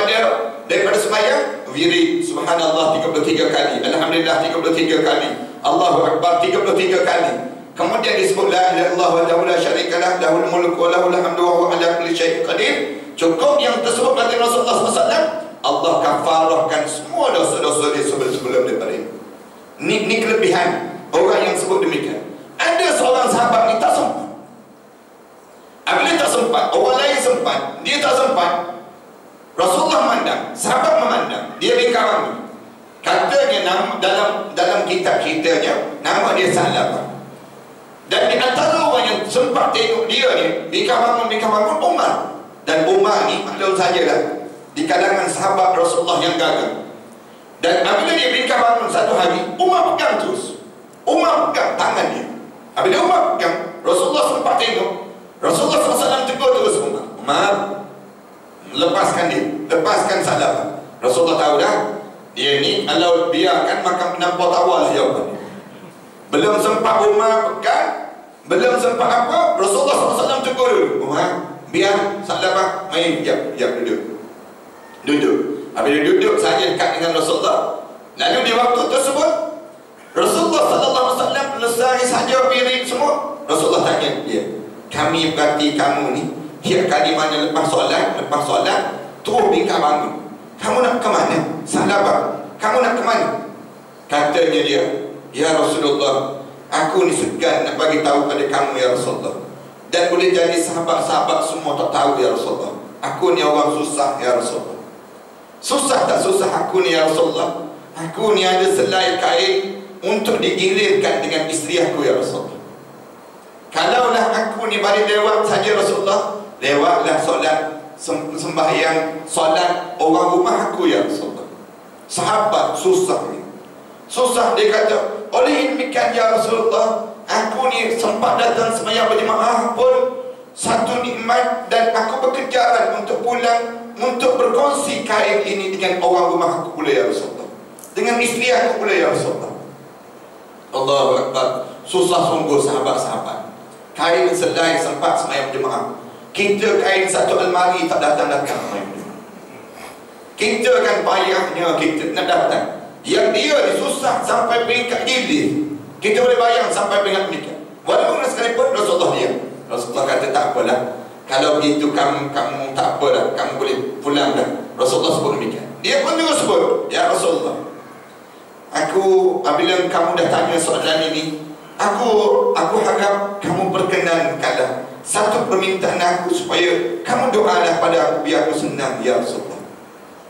daripada sembahyang, wirid subhanallah 33 kali, alhamdulillah 33 kali, Allahu akbar 33 kali. Kemudian disebut la ilaha illallah wahdahu la syarikalah, lahul mulku wa lahul hamdu wa huwa ala kulli syai'in qadir. Cukup yang tersebut kata Rasulullah SAW, Allah kafarahkan semua dosa-dosa dia sebelum daripada ini. Ni kelebihan orang yang sebut demikian. Ada seorang sahabat ni tak sempat. Apabila tak sempat, orang lain sempat, dia tak sempat. Rasulullah memandang, sahabat memandang, dia bingkar bangun. Katanya dalam kitab ceritanya, nama dia Salabah. Dan di antara orang yang sempat tengok dia ni bingkar bangun Umar. Dan Umar ni maklum sajalah, di kalangan sahabat Rasulullah yang gagah. Dan apabila dia bingkar bangun satu hari, Umar pegang terus. Umar pegang tangan dia. Apabila Umar pegang, Rasulullah sempat tengok. Rasulullah SAW tegur terus Umar, lepaskan Salabah. Rasulullah tahu dah, dia ni kalau biarkan makan penampau tawar lah jawapan dia. Belum sempat Umar pegang, belum sempat apa, Rasulullah SAW tegur dulu. Umar, biar Salabah main, jap duduk. Habis duduk saja dekat dengan Rasulullah. Lalu di waktu tersebut Rasulullah SAW selesai saja wirid semua. Rasulullah tanya dia, kami berarti kamu ni tiap kali mana lepas solat terus bingkar bangun, kamu nak ke mana? Salabah, kamu nak ke mana? Katanya dia, ya Rasulullah, aku ni segan nak bagi tahu pada kamu ya Rasulullah, dan boleh jadi sahabat-sahabat semua tak tahu ya Rasulullah, aku ni orang susah ya Rasulullah. Susah tak susah aku ni ya Rasulullah? Aku ni ada selai kain untuk digilirkan dengan isteri aku ya Rasulullah. Kalaulah aku ni balik lewat saja Rasulullah, lewatlah solat sembahyang solat orang rumah aku ya Rasulullah. Sahabat susah ni, susah. Dia kata, oleh demikian ya Rasulullah, aku ni sempat datang sembahyang berjemaah pun satu nikmat, dan aku berkejaran untuk pulang untuk berkongsi kain ini dengan orang rumah aku pula ya Rasulullah, dengan isteri aku pula ya Rasulullah. Allahu Akbar. Susah sungguh sahabat-sahabat. Kain selai sempat sembahyang berjemaah. Kita kain satu almari tak datang-datang sembahyang berjemaah. Kita kan payahnya kita nak datang. Yang dia ni susah sampai peringkat gilir. Kita boleh bayang sampai peringkat menikah. Walaupun sekalipun Rasulullah dia, Rasulullah kata tak apalah, kalau begitu kamu tak apalah, kamu boleh pulang dah. Rasulullah sebut demikian. Dia pun juga sebut, ya Rasulullah, aku apabila kamu dah tanya soalan ini, aku harap kamu perkenankanlah satu permintaan aku, supaya kamu doalah pada aku biar aku senang ya Rasulullah.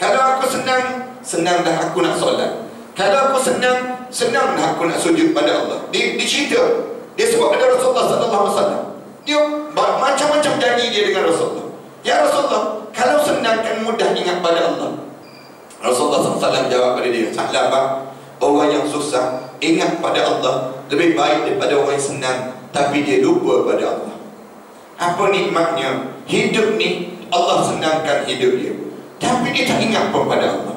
Kalau aku senang dah aku nak solat. Kalau aku senang senang aku nak sujud pada Allah. Dia cerita, dia sebut pada Rasulullah SAW. Dia macam-macam janji dia dengan Rasulullah. Ya Rasulullah, kalau senang kan mudah ingat pada Allah. Rasulullah SAW jawab pada dia, sahabat, orang yang susah ingat pada Allah lebih baik daripada orang yang senang tapi dia lupa pada Allah. Apa nikmatnya hidup ni, Allah senangkan hidup dia, tapi dia tak ingat pun pada Allah.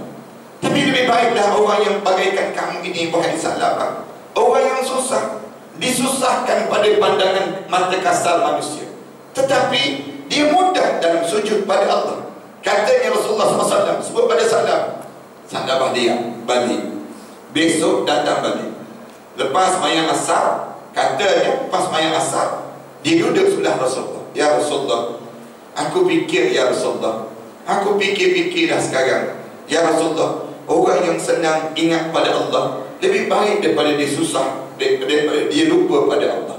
Tapi lebih baiklah orang yang bagaikan kamu ini, wahai sahabat, orang yang susah, disusahkan pada pandangan mata kasar manusia, tetapi dia mudah dalam sujud pada Allah. Katanya Rasulullah SAW sebut pada sahabat dia balik, besok datang balik. Lepas mayang asar, katanya lepas mayang asar, dia duduk sebelah Rasulullah. Ya Rasulullah, aku fikir ya Rasulullah, aku fikir-fikir dah sekarang. Ya Rasulullah, orang yang senang ingat pada Allah lebih baik daripada dia susah, daripada dia lupa pada Allah.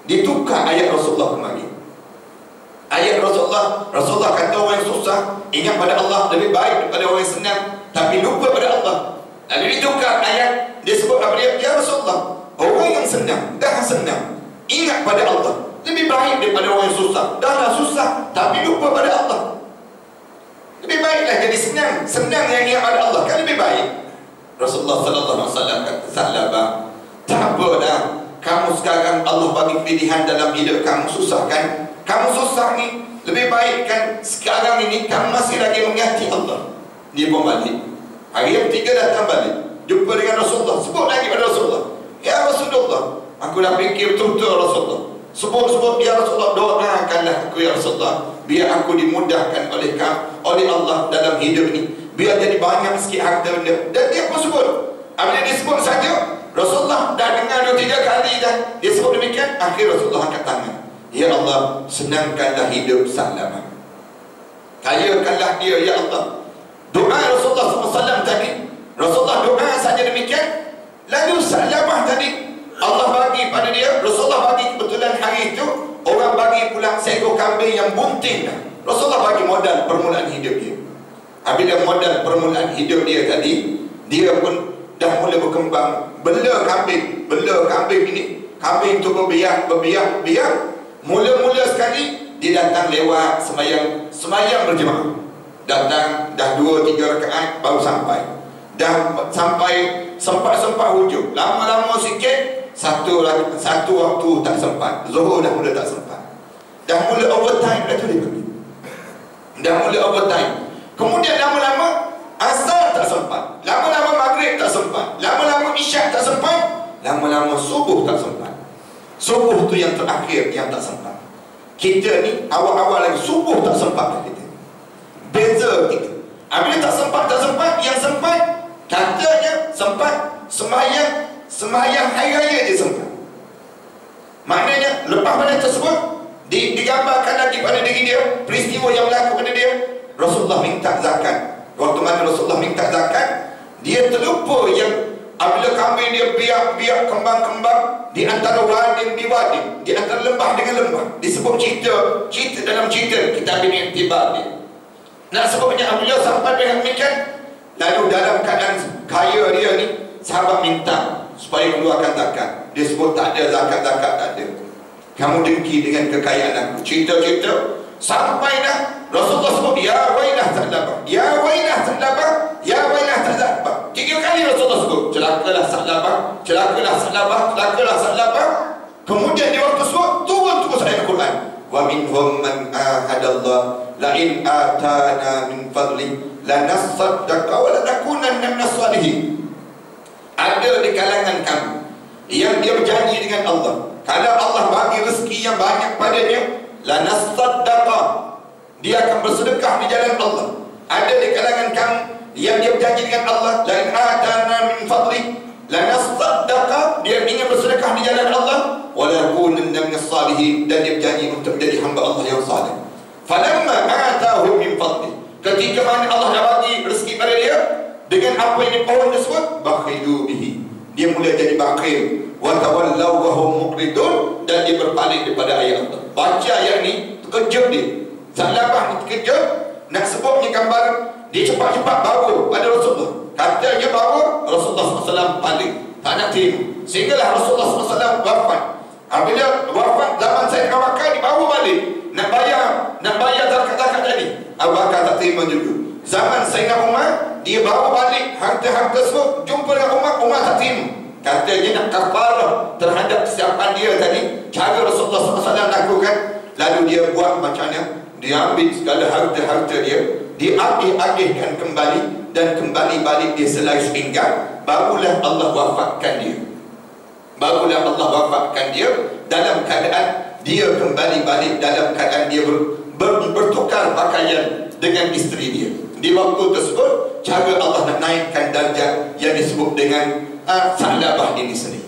Ditukar ayat Rasulullah kemarin. Ayat Rasulullah kata orang yang susah ingat pada Allah lebih baik daripada orang yang senang tapi lupa pada Allah. Lalu ditukar ayat, dia sebut apa dia? Ya Rasulullah, orang yang senang, dah senang ingat pada Allah lebih baik daripada orang yang susah, dah susah tapi lupa pada Allah. Lebih baiklah jadi senang yang ingat pada Allah, kan lebih baik. Rasulullah SAW kata, sahabat, tak apalah, kamu sekarang Allah bagi pilihan dalam hidup kamu, susah kan? Kamu susah ni, lebih baik kan sekarang ini kamu masih lagi mengingati Allah. Dia pun balik. Hari yang ketiga datang balik, jumpa dengan Rasulullah, sebut lagi pada Rasulullah. Ya Rasulullah, aku dah fikir betul-betul Rasulullah. Sebut ya Rasulullah, doakanlah aku ya Rasulullah, biar aku dimudahkan oleh Allah dalam hidup ni, biar jadi banyak sikit harta benda. Dan dia pun sebut. Apabila dia sebut saja, Rasulullah dah dengar 2-3 kali dah dia sebut demikian. Akhir Rasulullah angkat tangan, ya Allah, senangkanlah hidup sahabat, kayakanlah dia ya Allah. Doa Rasulullah SAW tadi, Rasulullah doa saja demikian. Lalu sahabat tadi Allah bagi pada dia, Rasulullah bagi kebetulan hari itu orang bagi pulang seekor kambing yang bunting dah. Rasulullah bagi modal permulaan hidup dia. Apabila modal permulaan hidup dia tadi, dia pun dah mula berkembang. Bela kambing ini, kambing itu berbiak. Mula-mula sekali dia datang lewat semayang berjemaah. Datang dah 2-3 rakaat baru sampai. Dah sampai sempat hujung. Lama-lama sikit, satu waktu tak sempat. Zuhur dah mula tak sempat. Dah mula overtime dah tu dia pergi. Dah mula overtime. Kemudian lama-lama asar tak sempat. Lama-lama maghrib tak sempat. Lama-lama isyak tak sempat. Lama-lama subuh tak sempat. Subuh tu yang terakhir yang tak sempat. Kita ni awal-awal lagi subuh tak sempat kita. Beza kita. Apabila tak sempat, yang sempat katanya sempat semayang hari raya dia sempat. Maknanya lepas pada tersebut digambarkan lagi pada diri dia peristiwa yang berlaku pada dia. Rasulullah minta zakat. Waktu mana Rasulullah minta zakat, dia terlupa yang apabila kambing dia biak kembang di antara wadin di wadin, di antara lembah dengan lembah. Disebut cerita dalam cerita kitab ini Intibar dia. Nak sebabnya apabila sampai dengan demikian, lalu dalam keadaan kaya dia ni, sahabat minta supaya keluarkan zakat. Dia sebut tak ada zakat tak ada. Kamu dengki dengan kekayaan aku. Cerita sampai dah Rasulullah sebut ya wailah sa'labah, ya wailah sa'labah, ya wailah sa'labah. 3 kali Rasulullah sebut celakalah sa'labah. Kemudian di waktu sebut turun terus ayat Al-Quran. Wa minhum man ahadallah la in atana min fadli lanasaddaqa wa lanakunanna minas salihin. Ada di kalangan kamu yang dia berjanji dengan Allah, kalau Allah bagi rezeki yang banyak padanya, lanasaddaqa, dia akan bersedekah di jalan Allah. Ada di kalangan kamu yang dia berjanji dengan Allah, la in atana min fadli lanasaddaqa, dia ingin bersedekah di jalan Allah, wa lanakunanna minas salihin, dan dia berjanji untuk menjadi hamba Allah yang saleh. Falamma atahu min fadli, ketika mana Allah dah bagi rezeki pada dia dengan apa yang dipohon tersebut, bakhilu bihi, dia mula jadi bakhil. Wa tawallaw wa hum muqridun, dan dia berpaling daripada ayat Allah. Baca ayat ni terkejut dia. Salabah ni terkejut. Nak sebutnya gambar, dia cepat-cepat bawa pada Rasulullah. Katanya bawa, Rasulullah SAW paling. tak nak terima. Sehinggalah Rasulullah SAW wafat. Apabila wafat, zaman Sayyidina Abu Bakar dibawa balik nak bayar zakat tadi. Abu Bakar tak terima juga. Zaman Sayyidina Umar, dia bawa balik harta-harta tersebut, jumpa dengan Umar tak terima. Katanya nak kafarah terhadap kesiapan dia tadi. Cara Rasulullah SAW lakukan, lalu dia buat macam mana? Dia ambil segala harta-harta dia, diagih-agihkan kembali, dan kembali balik dia selai sepinggang. Barulah Allah wafatkan dia. Dalam keadaan dia kembali balik, dalam keadaan dia bertukar pakaian dengan isteri dia. Di waktu tersebut, cara Allah nak naikkan darjat yang disebut dengan Sa'labah ini sendiri.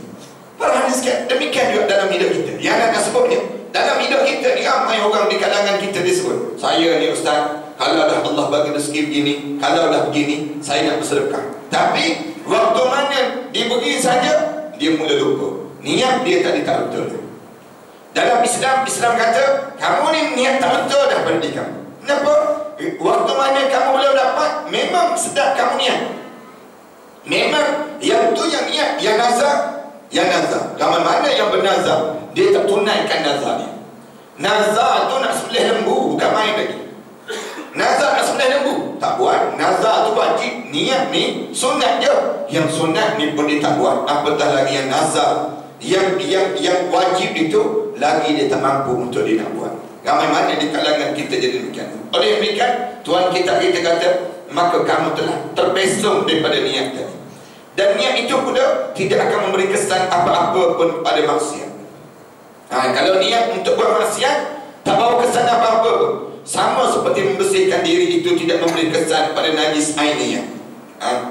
Para hadis sekalian, demikian juga dalam hidup kita. Yang nak sebutnya, dalam hidup kita ni ramai orang di kalangan kita disebut, saya ni ustaz, kalau dah Allah bagi rezeki begini, kalau dah begini, saya nak bersedekah. Tapi waktu mana diberi saja, dia mula lupa. Niat dia tadi tak betul. Dalam Islam kata, kamu ni niat tak betul dah pada diri kamu. Kenapa? Waktu mana kamu belum dapat, memang sedap kamu niat. Memang yang tu yang niat, yang nazar. Ramai mana yang bernazar, dia tak tunaikan nazar dia. Nazar tu nak sembelih lembu, bukan main lagi. Nazar nak sembelih lembu, tak buat. Nazar tu wajib, niat ni sunat je. Yang sunat ni pun dia tak buat, apatah lagi yang nazar. Yang wajib itu lagi dia tak mampu untuk dia nak buat. Ramai mana di kalangan kita jadi demikian. Oleh demikian, Tuhan kita kata, maka kamu telah terpesong daripada niat tadi. Dan niat itu pula tidak akan memberi kesan apa-apa pun pada manusia. Kalau niat untuk buat maksiat tak bawa kesan apa-apa pun, sama seperti membersihkan diri itu tidak memberi kesan pada najis ainiyah.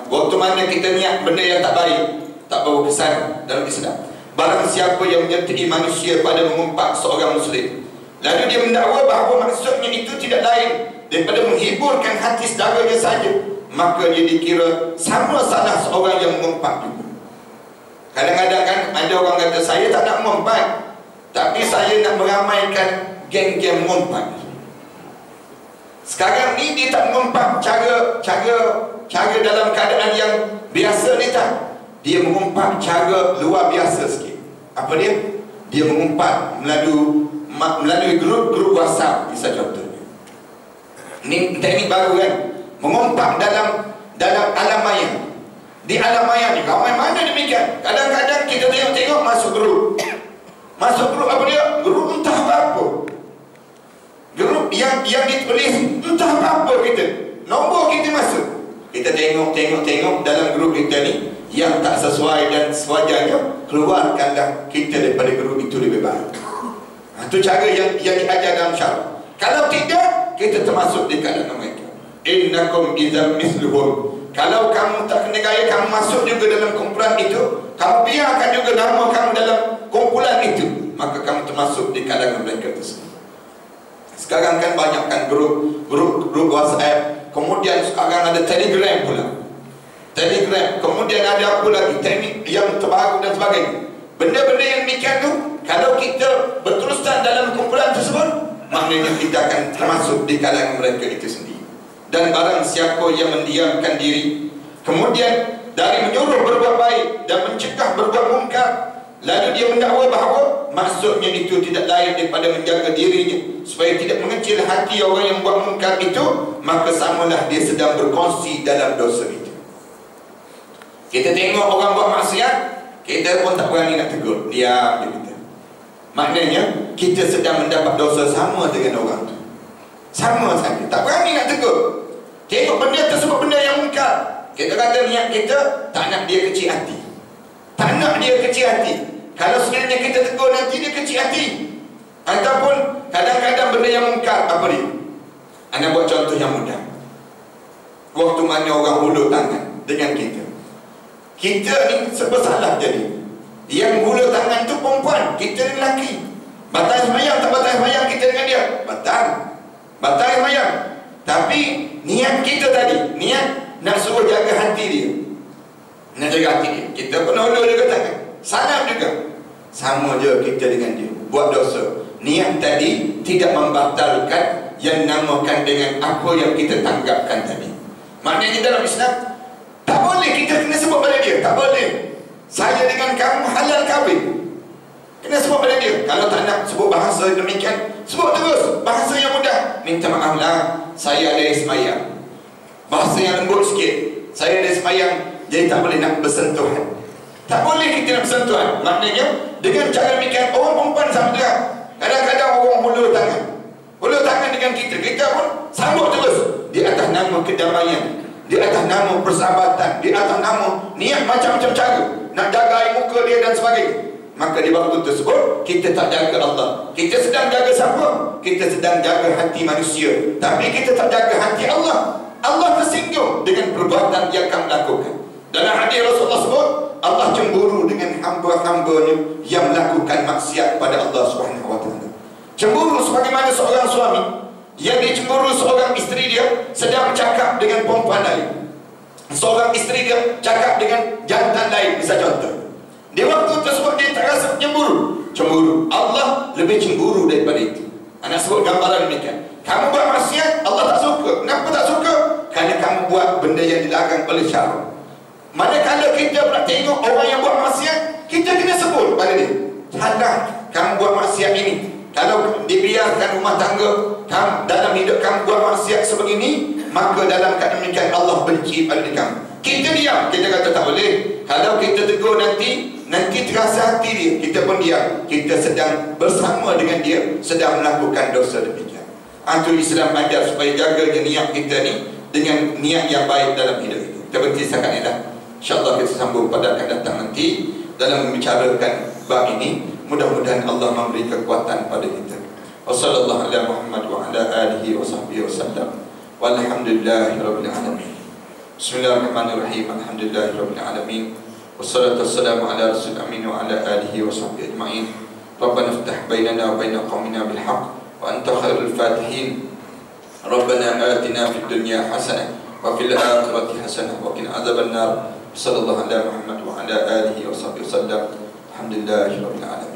Waktu mana kita niat benda yang tak baik, tak bawa kesan dalam Islam. Barang siapa yang menyertai manusia pada mengumpat seorang Muslim, lalu dia mendakwa bahawa maksudnya itu tidak lain daripada menghiburkan hati saudaranya saja, maka dia dikira sama salah seorang yang mengumpat juga. Kadang-kadang kan ada orang kata, saya tak nak mengumpat, tapi saya nak meramaikan geng-geng mengumpat. Sekarang ni dia tak mengumpat cara dalam keadaan yang biasa ni tak. Dia mengumpat cara luar biasa sikit. Apa dia? Dia mengumpat melalui grup WhatsApp, bisa contohnya. Ini teknik baru kan? Mengumpat dalam alam maya. Di alam maya ni ramai mana demikian. Kadang-kadang kita tengok masuk grup. Masuk grup apa dia? Grup entah apa-apa. Grup yang ditulis entah apa-apa kita. Nombor kita masuk. Kita tengok dalam grup kita ni yang tak sesuai dan sewajarnya, keluarkanlah kita daripada grup itu lebih baik. Itu cara yang diajar dalam syarak. Kalau tidak, kita termasuk di kalangan mereka. Innakum idzam misluhum. Kalau kamu tak kena gaya, kamu masuk juga dalam kumpulan itu, kamu biarkan juga nama kamu dalam kumpulan itu, maka kamu termasuk di kalangan mereka tersebut. Sekarang kan banyak kan grup WhatsApp, kemudian sekarang ada Telegram pula. Kemudian ada apa lagi, teknik yang terbaru dan sebagainya. Benda-benda yang demikian tu, kalau kita berterusan dalam kumpulan tersebut, maknanya kita akan termasuk di kalangan mereka itu sendiri. Dan barang siapa yang mendiamkan diri, kemudian dari menyuruh berbuat baik dan mencegah berbuat mungkar, lalu dia mendakwa bahawa maksudnya itu tidak lain daripada menjaga dirinya supaya tidak mengecil hati orang yang buat mungkar itu, maka samalah dia sedang berkongsi dalam dosa itu. Kita tengok orang buat maksiat, kita pun tak berani nak tegur, diam je kita. Maknanya kita sedang mendapat dosa sama dengan orang tu. Sama saja, tak berani nak tegur. Tengok benda tersebut benda yang mungkar, kita kata niat kita tak nak dia kecil hati. Tak nak dia kecil hati. Kalau sekiranya kita tegur nanti dia kecil hati. Ataupun kadang-kadang benda yang mungkar, apa dia? Anda buat contoh yang mudah. Waktu mana orang hulur tangan dengan kita, kita ni serba salah jadi. Yang hulur tangan tu perempuan, kita ni lelaki. Batal sembahyang tak batal sembahyang kita dengan dia? Batal sembahyang. Tapi niat kita tadi, niat nak suruh jaga hati dia, nak jaga hati dia, kita pun hulur juga tangan. Salah juga. Sama je kita dengan dia, buat dosa. Niat tadi tidak membatalkan yang namakan dengan apa yang kita tanggapkan tadi. Maknanya dalam Islam tak boleh kita kena sebut pada dia, tak boleh. Saya dengan kamu halal kahwin. Kena sebut pada dia. Kalau tak nak sebut bahasa demikian, sebut terus bahasa yang mudah. Minta maaflah, saya ada semayang. Bahasa yang lembut sikit. Saya ada semayang, jadi tak boleh nak bersentuhan. Tak boleh kita nak bersentuhan. Maknanya dengan cara demikian orang perempuan sama juga. Kadang-kadang orang hulur tangan dengan kita. Kita pun sambut terus di atas nama kedamaian, di atas nama persahabatan, di atas nama niat macam-macam cara nak jaga air muka dia dan sebagainya. Maka di waktu tersebut kita tak jaga Allah. Kita sedang jaga siapa? Kita sedang jaga hati manusia, tapi kita tak jaga hati Allah. Allah tersinggung dengan perbuatan yang kamu lakukan. Dalam hadis Rasulullah sebut, Allah cemburu dengan hamba-hambanya yang melakukan maksiat pada Allah Subhanahu wa taala. Cemburu sebagaimana seorang suami yang dicemburu seorang isteri dia sedang bercakap dengan perempuan lain. Seorang isteri dia cakap dengan jantan lain, misal contoh. Di waktu tersebut dia tak rasa cemburu. Allah lebih cemburu daripada itu. Anak sebut gambaran demikian. Kamu buat maksiat, Allah tak suka. Kenapa tak suka? Kerana kamu buat benda yang dilarang oleh syarak. Manakala kita nak tengok orang yang buat maksiat, kita kena sebut pada dia, salah kamu buat maksiat ini. Kalau dibiarkan rumah tangga kamu, dalam hidup kamu buat maksiat sebegini, maka dalam keadaan demikian Allah benci pada kamu. Kita diam, kita kata tak boleh. Kalau kita tegur nanti terasa hati dia, kita pun diam. Kita sedang bersama dengan dia, sedang melakukan dosa demikian. Itu Islam ajar supaya jaga niat kita ni dengan niat yang baik dalam hidup itu. Kita berhenti setakat ini dah. InsyaAllah kita sambung pada akan datang nanti dalam membicarakan bab ini. Mudah-mudahan Allah memberi kekuatan pada kita. Wassallallahu ala Muhammad wa ala alihi wa sahbihi wasallam. Walhamdulillahirabbil alamin. Bismillahirrahmanirrahim. Alhamdulillahirabbil alamin. Wassalatu wassalamu ala rasulil amin wa ala alihi wa sahbihi ajma'in. Rabbana iftah bainana wa baina qaumina bil haqq wa anta khairul fatihin. Rabbana atina fid dunya hasanah wa fil akhirati hasanah wa qina adzabannar. Sallallahu ala Muhammad wa ala alihi wa sahbihi wasallam. Alhamdulillahirabbil alamin.